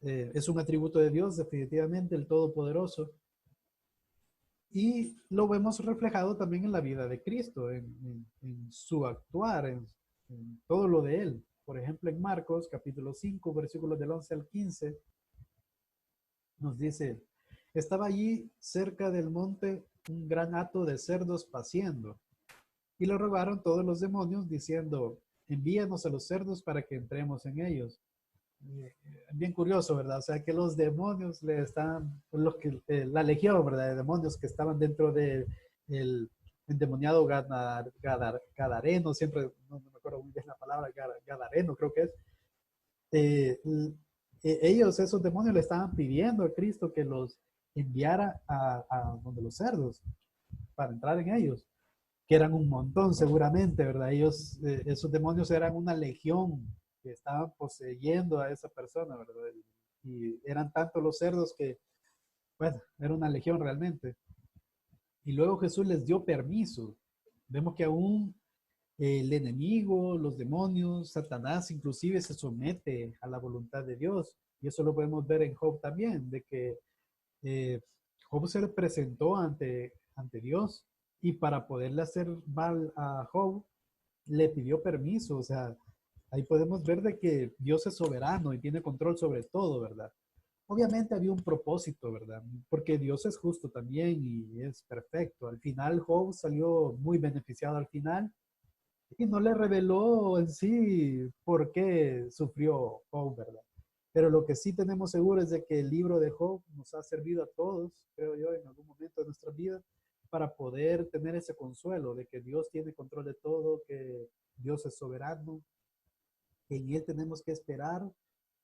Es un atributo de Dios, definitivamente, el todopoderoso. Y lo vemos reflejado también en la vida de Cristo, en su actuar, en todo lo de Él. Por ejemplo, en Marcos capítulo 5, versículos del 11 al 15, nos dice, estaba allí cerca del monte un gran hato de cerdos paciendo, Y le rogaron todos los demonios diciendo, envíanos a los cerdos para que entremos en ellos. Bien curioso, ¿verdad? O sea, que los demonios le están, la legión, ¿verdad? De demonios que estaban dentro de el endemoniado gadareno, siempre, no me acuerdo muy bien la palabra, gadareno creo que es. Ellos, esos demonios, le estaban pidiendo a Cristo que los enviara a donde los cerdos para entrar en ellos, que eran un montón seguramente, ¿verdad? Ellos, esos demonios eran una legión que estaban poseyendo a esa persona, ¿verdad? Y eran tantos los cerdos que, bueno, era una legión realmente. Y luego Jesús les dio permiso. Vemos que aún el enemigo, los demonios, Satanás inclusive se somete a la voluntad de Dios. Y eso lo podemos ver en Job también, de que Job se le presentó ante Dios y para poderle hacer mal a Job, le pidió permiso. O sea, ahí podemos ver de que Dios es soberano y tiene control sobre todo, ¿verdad? Obviamente había un propósito, ¿verdad? Porque Dios es justo también y es perfecto. Al final Job salió muy beneficiado al final y no le reveló en sí por qué sufrió Job, ¿verdad? Pero lo que sí tenemos seguro es de que el libro de Job nos ha servido a todos, creo yo, en algún momento de nuestra vida, para poder tener ese consuelo de que Dios tiene control de todo, que Dios es soberano, que en Él tenemos que esperar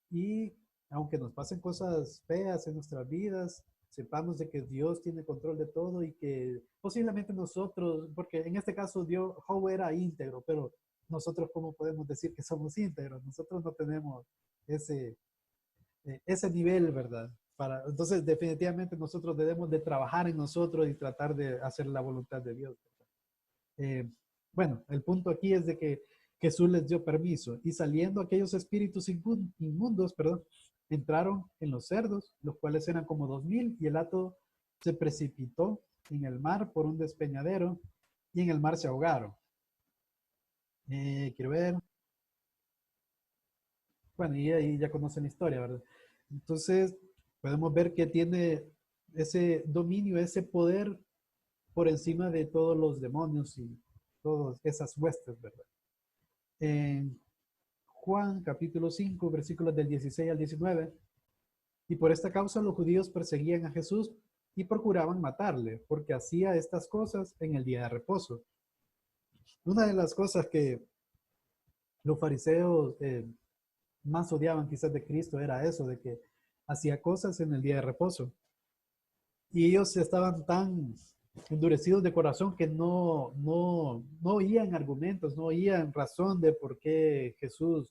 y aunque nos pasen cosas feas en nuestras vidas, sepamos de que Dios tiene control de todo y que posiblemente nosotros, porque en este caso Dios, Job era íntegro, pero nosotros cómo podemos decir que somos íntegros, nosotros no tenemos ese, ese nivel, ¿verdad? Entonces definitivamente nosotros debemos de trabajar en nosotros y tratar de hacer la voluntad de Dios. Eh, bueno, el punto aquí es de que Jesús les dio permiso y saliendo aquellos espíritus inmundos, perdón, entraron en los cerdos, los cuales eran como 2000 y el hato se precipitó en el mar por un despeñadero y en el mar se ahogaron. Quiero ver. Bueno, y ahí ya conocen la historia, ¿verdad? Entonces, podemos ver que tiene ese dominio, ese poder por encima de todos los demonios y todas esas huestes, ¿verdad? En Juan capítulo 5, versículos del 16 al 19. Y por esta causa los judíos perseguían a Jesús y procuraban matarle, porque hacía estas cosas en el día de reposo. Una de las cosas que los fariseos más odiaban quizás de Cristo era eso, de que hacía cosas en el día de reposo. Y ellos estaban tan endurecidos de corazón que no oían argumentos, no oían razón de por qué Jesús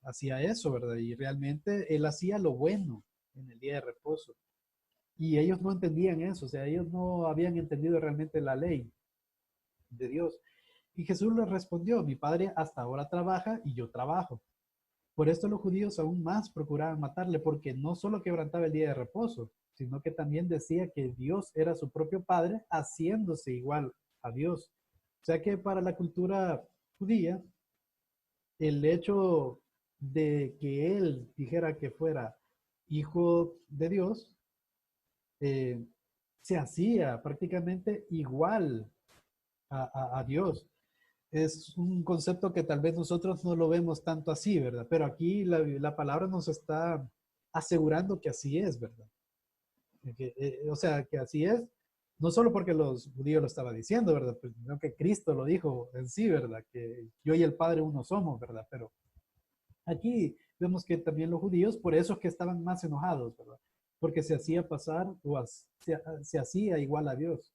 hacía eso, ¿verdad? Y realmente él hacía lo bueno en el día de reposo. Y ellos no entendían eso, o sea, ellos no habían entendido realmente la ley de Dios. Y Jesús les respondió, mi padre hasta ahora trabaja y yo trabajo. Por esto los judíos aún más procuraban matarle, porque no solo quebrantaba el día de reposo, sino que también decía que Dios era su propio padre, haciéndose igual a Dios. O sea que para la cultura judía, el hecho de que él dijera que fuera hijo de Dios, eh, se hacía prácticamente igual a Dios. Es un concepto que tal vez nosotros no lo vemos tanto así, ¿verdad? Pero aquí la palabra nos está asegurando que así es, ¿verdad? O sea, que así es, no solo porque los judíos lo estaban diciendo, ¿verdad? Pues, sino que Cristo lo dijo en sí, ¿verdad? Que yo y el Padre uno somos, ¿verdad? Pero aquí vemos que también los judíos, por eso es que estaban más enojados, ¿verdad? Porque se hacía pasar se hacía igual a Dios.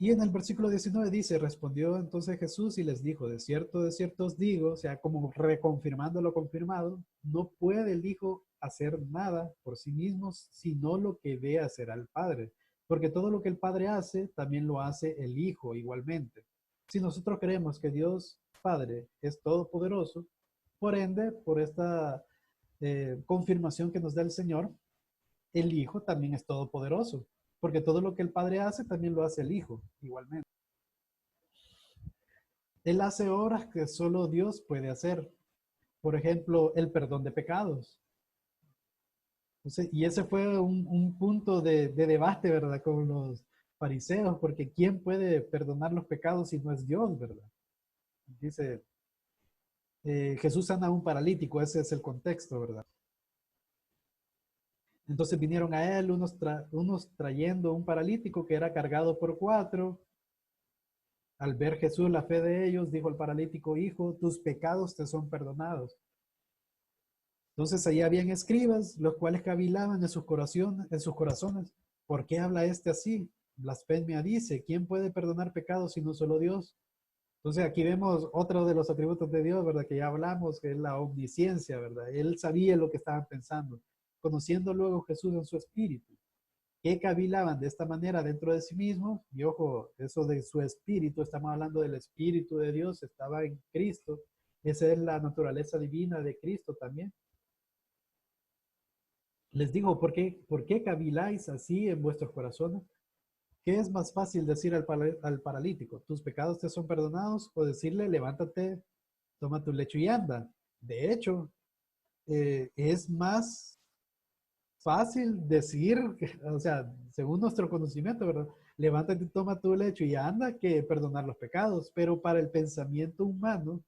Y en el versículo 19 dice, respondió entonces Jesús y les dijo, de cierto os digo, o sea, como reconfirmando lo confirmado, no puede el Hijo hacer nada por sí mismo, sino lo que ve hacer al Padre. Porque todo lo que el Padre hace, también lo hace el Hijo igualmente. Si nosotros creemos que Dios Padre es todopoderoso, por ende, por esta confirmación que nos da el Señor, el Hijo también es todopoderoso, porque todo lo que el Padre hace, también lo hace el Hijo, igualmente. Él hace obras que solo Dios puede hacer. Por ejemplo, el perdón de pecados. Entonces, y ese fue un punto de debate, ¿verdad? Con fariseos, porque ¿quién puede perdonar los pecados si no es Dios, verdad? Dice, Jesús sana a un paralítico, ese es el contexto, ¿verdad? Entonces vinieron a él unos trayendo un paralítico que era cargado por 4. Al ver Jesús la fe de ellos, dijo el paralítico, hijo, tus pecados te son perdonados. Entonces allá habían escribas, los cuales cavilaban en sus corazones. ¿Por qué habla este así? Blasfemia dice, ¿quién puede perdonar pecados sino solo Dios? Entonces aquí vemos otro de los atributos de Dios, ¿verdad? Que ya hablamos, que es la omnisciencia, ¿verdad? Él sabía lo que estaban pensando, conociendo luego Jesús en su espíritu. Que cavilaban de esta manera dentro de sí mismos, y ojo, eso de su espíritu, estamos hablando del espíritu de Dios, estaba en Cristo, esa es la naturaleza divina de Cristo también. Les digo, por qué caviláis así en vuestros corazones? ¿Qué es más fácil decir al paralítico? ¿Tus pecados te son perdonados? O decirle, levántate, toma tu lecho y anda. De hecho, es más fácil decir, o sea, según nuestro conocimiento, ¿verdad? Levántate, toma tu lecho y anda, que perdonar los pecados. Pero para el pensamiento humano,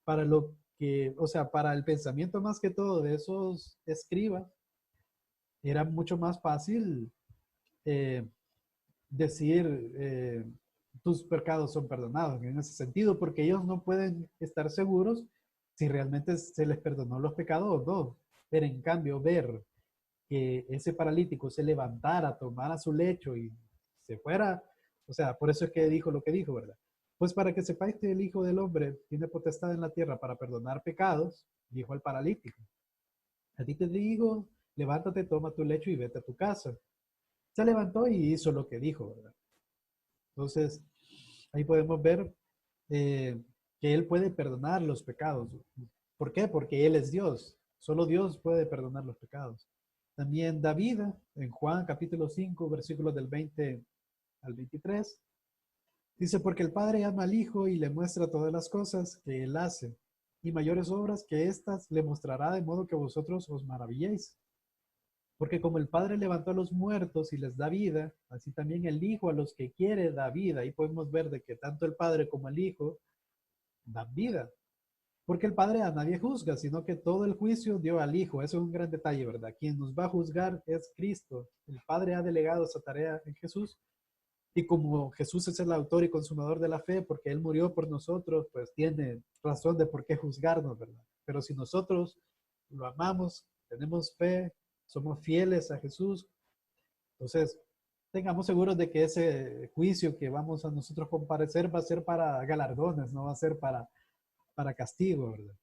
para lo que, o sea, para el pensamiento más que todo de esos escribas, era mucho más fácil eh, decir tus pecados son perdonados en ese sentido, porque ellos no pueden estar seguros si realmente se les perdonó los pecados o no. Pero en cambio, ver que ese paralítico se levantara, tomara su lecho y se fuera, o sea, por eso es que dijo lo que dijo, ¿verdad? Pues para que sepáis que el Hijo del Hombre tiene potestad en la tierra para perdonar pecados, dijo al paralítico. A ti te digo, levántate, toma tu lecho y vete a tu casa. Se levantó y hizo lo que dijo, ¿verdad? Entonces, ahí podemos ver que Él puede perdonar los pecados. ¿Por qué? Porque Él es Dios. Solo Dios puede perdonar los pecados. También David, en Juan capítulo 5, versículos del 20 al 23, dice, porque el Padre ama al Hijo y le muestra todas las cosas que Él hace, y mayores obras que éstas le mostrará, de modo que vosotros os maravilléis. Porque como el Padre levantó a los muertos y les da vida, así también el Hijo a los que quiere da vida. Ahí podemos ver de que tanto el Padre como el Hijo dan vida. Porque el Padre a nadie juzga, sino que todo el juicio dio al Hijo. Eso es un gran detalle, ¿verdad? Quien nos va a juzgar es Cristo. El Padre ha delegado esa tarea en Jesús. Y como Jesús es el autor y consumador de la fe, porque Él murió por nosotros, pues tiene razón de por qué juzgarnos, ¿verdad? Pero si nosotros lo amamos, tenemos fe, somos fieles a Jesús, entonces tengamos seguros de que ese juicio que vamos a nosotros comparecer va a ser para galardones, no va a ser para castigo, ¿verdad?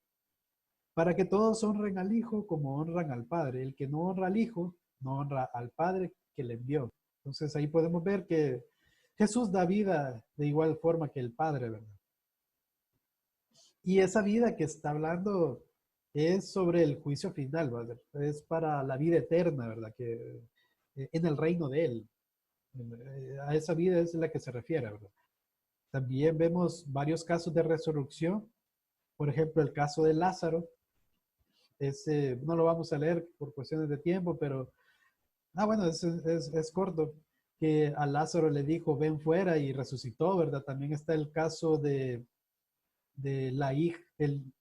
Para que todos honren al Hijo como honran al Padre. El que no honra al Hijo, no honra al Padre que le envió. Entonces ahí podemos ver que Jesús da vida de igual forma que el Padre, ¿verdad? Y esa vida que está hablando es sobre el juicio final, ¿verdad? Es para la vida eterna, ¿verdad? Que en el reino de Él. A esa vida es la que se refiere, ¿verdad? También vemos varios casos de resurrección. Por ejemplo, el caso de Lázaro. No lo vamos a leer por cuestiones de tiempo, pero, bueno, es corto. Que a Lázaro le dijo, ven fuera y resucitó, ¿verdad? También está el caso de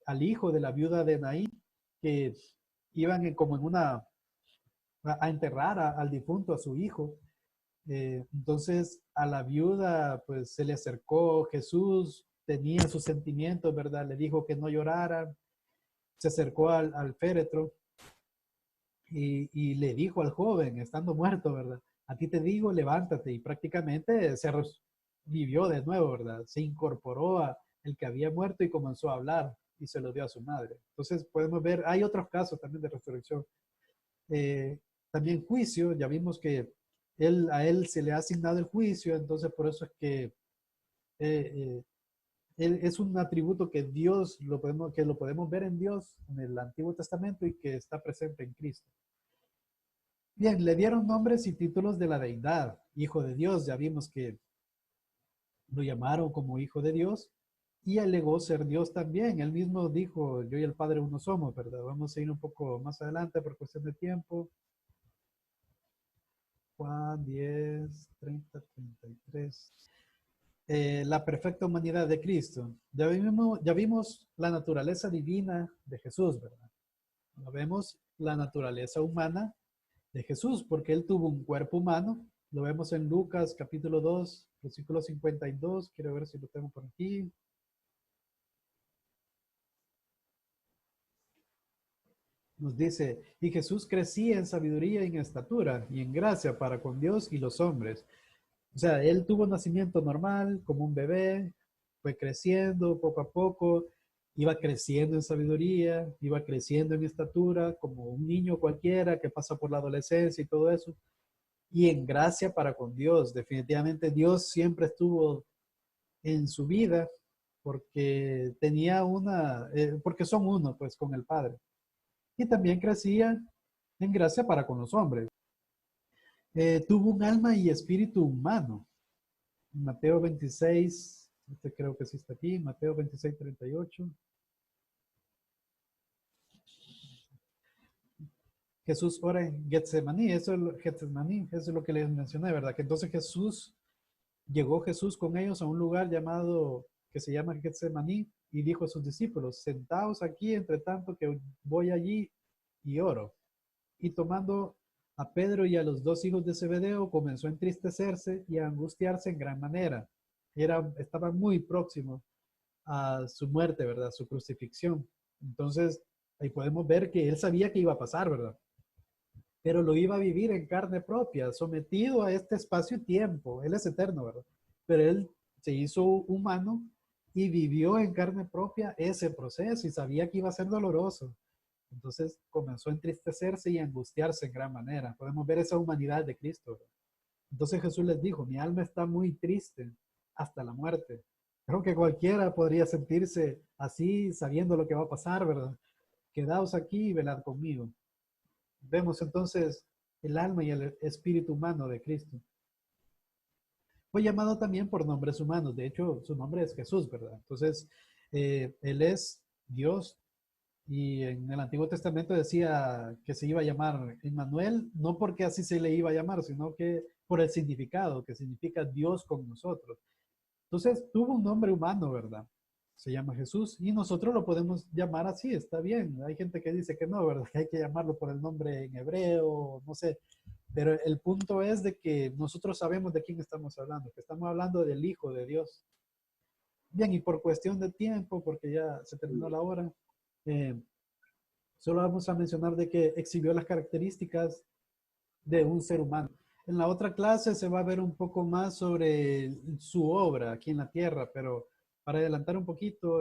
al hijo de la viuda de Naín, que iban como en a enterrar al difunto, a su hijo. Entonces a la viuda pues se le acercó Jesús, tenía sus sentimientos, ¿verdad? Le dijo que no llorara, se acercó al féretro y le dijo al joven, estando muerto, ¿verdad? A ti te digo, levántate, y prácticamente vivió de nuevo, ¿verdad? Se incorporó a el que había muerto y comenzó a hablar y se lo dio a su madre. Entonces podemos ver, hay otros casos también de resurrección. Eh, También juicio, ya vimos que a él se le ha asignado el juicio, entonces por eso es que él es un atributo que que lo podemos ver en Dios, en el Antiguo Testamento, y que está presente en Cristo. Bien, le dieron nombres y títulos de la deidad. Hijo de Dios, ya vimos que lo llamaron como hijo de Dios y alegó ser Dios también. Él mismo dijo, yo y el Padre uno somos, ¿verdad? Vamos a ir un poco más adelante por cuestión de tiempo. Juan 10, 30, 33. La perfecta humanidad de Cristo. Ya vimos la naturaleza divina de Jesús, ¿verdad? No vemos la naturaleza humana de Jesús, porque él tuvo un cuerpo humano. Lo vemos en Lucas capítulo 2, versículo 52. Quiero ver si lo tengo por aquí. Nos dice, y Jesús crecía en sabiduría y en estatura y en gracia para con Dios y los hombres. O sea, él tuvo un nacimiento normal, como un bebé, fue creciendo poco a poco, iba creciendo en sabiduría, iba creciendo en estatura, como un niño cualquiera que pasa por la adolescencia y todo eso, y en gracia para con Dios. Definitivamente Dios siempre estuvo en su vida porque tenía porque son uno, pues, con el Padre. Y también crecía en gracia para con los hombres. Tuvo un alma y espíritu humano. Mateo 26, este creo que sí está aquí, Mateo 26, 38. Jesús ora en Getsemaní, Getsemaní, eso es lo que les mencioné, ¿verdad? Que entonces llegó Jesús con ellos a un lugar llamado, que se llama Getsemaní, y dijo a sus discípulos, sentaos aquí entre tanto que voy allí y oro. Y tomando a Pedro y a los dos hijos de Zebedeo, comenzó a entristecerse y a angustiarse en gran manera. Estaba muy próximo a su muerte, ¿verdad? Su crucifixión. Entonces, ahí podemos ver que él sabía que iba a pasar, ¿verdad? Pero lo iba a vivir en carne propia, sometido a este espacio y tiempo. Él es eterno, ¿verdad? Pero él se hizo humano y vivió en carne propia ese proceso y sabía que iba a ser doloroso. Entonces comenzó a entristecerse y a angustiarse en gran manera. Podemos ver esa humanidad de Cristo, ¿verdad? Entonces Jesús les dijo, mi alma está muy triste hasta la muerte. Creo que cualquiera podría sentirse así sabiendo lo que va a pasar, ¿verdad? Quedaos aquí y velad conmigo. Vemos entonces el alma y el espíritu humano de Cristo. Fue llamado también por nombres humanos. De hecho, su nombre es Jesús, ¿verdad? Entonces, él es Dios. Y en el Antiguo Testamento decía que se iba a llamar Emmanuel, no porque así se le iba a llamar, sino que por el significado, que significa Dios con nosotros. Entonces tuvo un nombre humano, ¿verdad? Se llama Jesús y nosotros lo podemos llamar así, está bien. Hay gente que dice que no, ¿verdad? Que hay que llamarlo por el nombre en hebreo, no sé. Pero el punto es de que nosotros sabemos de quién estamos hablando, que estamos hablando del Hijo de Dios. Bien, y por cuestión de tiempo, porque ya se terminó la hora, eh, solo vamos a mencionar de que exhibió las características de un ser humano. En la otra clase se va a ver un poco más sobre su obra aquí en la tierra, pero para adelantar un poquito,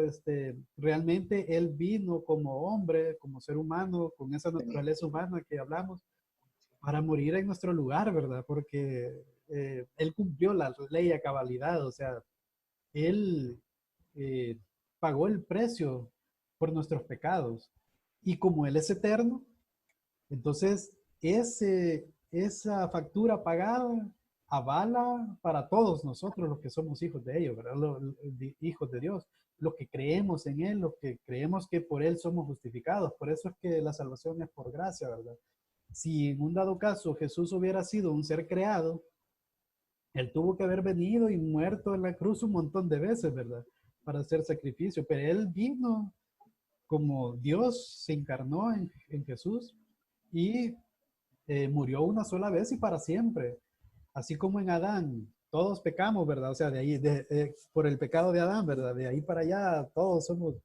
realmente él vino como hombre, como ser humano, con esa naturaleza humana que hablamos, para morir en nuestro lugar, ¿verdad? Porque él cumplió la ley a cabalidad, o sea, él eh, pagó el precio por nuestros pecados. Y como él es eterno, entonces, esa factura pagada avala para todos nosotros los que somos hijos de ellos, ¿verdad? Hijos de Dios, los que creemos en Él, los que creemos que por Él somos justificados. Por eso es que la salvación es por gracia, ¿verdad? Si en un dado caso Jesús hubiera sido un ser creado, Él tuvo que haber venido y muerto en la cruz un montón de veces, ¿verdad? Para hacer sacrificio, pero Él vino como Dios, se encarnó en Jesús y murió una sola vez y para siempre. Así como en Adán, todos pecamos, ¿verdad? O sea, de ahí, por el pecado de Adán, ¿verdad? De ahí para allá, todos somos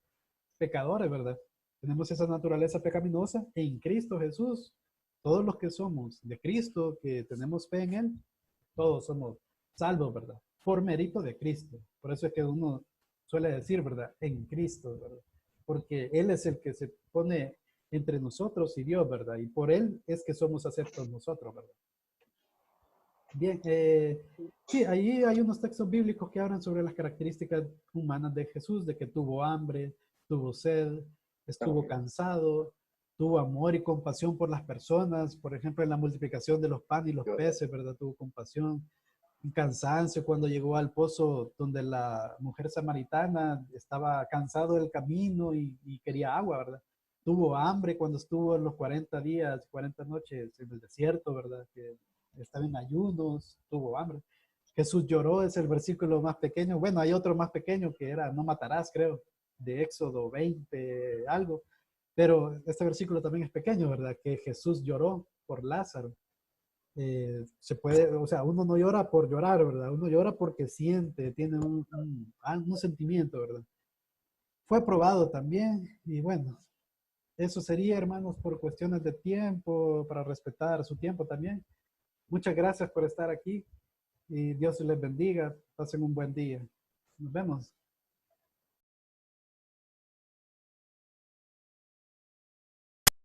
pecadores, ¿verdad? Tenemos esa naturaleza pecaminosa en Cristo Jesús. Todos los que somos de Cristo, que tenemos fe en Él, todos somos salvos, ¿verdad? Por mérito de Cristo. Por eso es que uno suele decir, ¿verdad? En Cristo, ¿verdad? Porque Él es el que se pone entre nosotros y Dios, ¿verdad? Y por Él es que somos aceptos nosotros, ¿verdad? Bien, sí, ahí hay unos textos bíblicos que hablan sobre las características humanas de Jesús, de que tuvo hambre, tuvo sed, estuvo cansado, tuvo amor y compasión por las personas, por ejemplo, en la multiplicación de los panes y los peces, ¿verdad? Tuvo compasión, un cansancio cuando llegó al pozo donde la mujer samaritana estaba cansado del camino y quería agua, ¿verdad? Tuvo hambre cuando estuvo en los 40 días, 40 noches en el desierto, ¿verdad? Que estaba en ayunos, tuvo hambre. Jesús lloró, es el versículo más pequeño. Bueno, hay otro más pequeño que era, no matarás, creo, de Éxodo 20, algo. Pero este versículo también es pequeño, ¿verdad? Que Jesús lloró por Lázaro. Se puede, o sea, uno no llora por llorar, ¿verdad? Uno llora porque siente, tiene un sentimiento, ¿verdad? Fue probado también y bueno, eso sería, hermanos, por cuestiones de tiempo, para respetar su tiempo también. Muchas gracias por estar aquí y Dios les bendiga. Pasen un buen día. Nos vemos.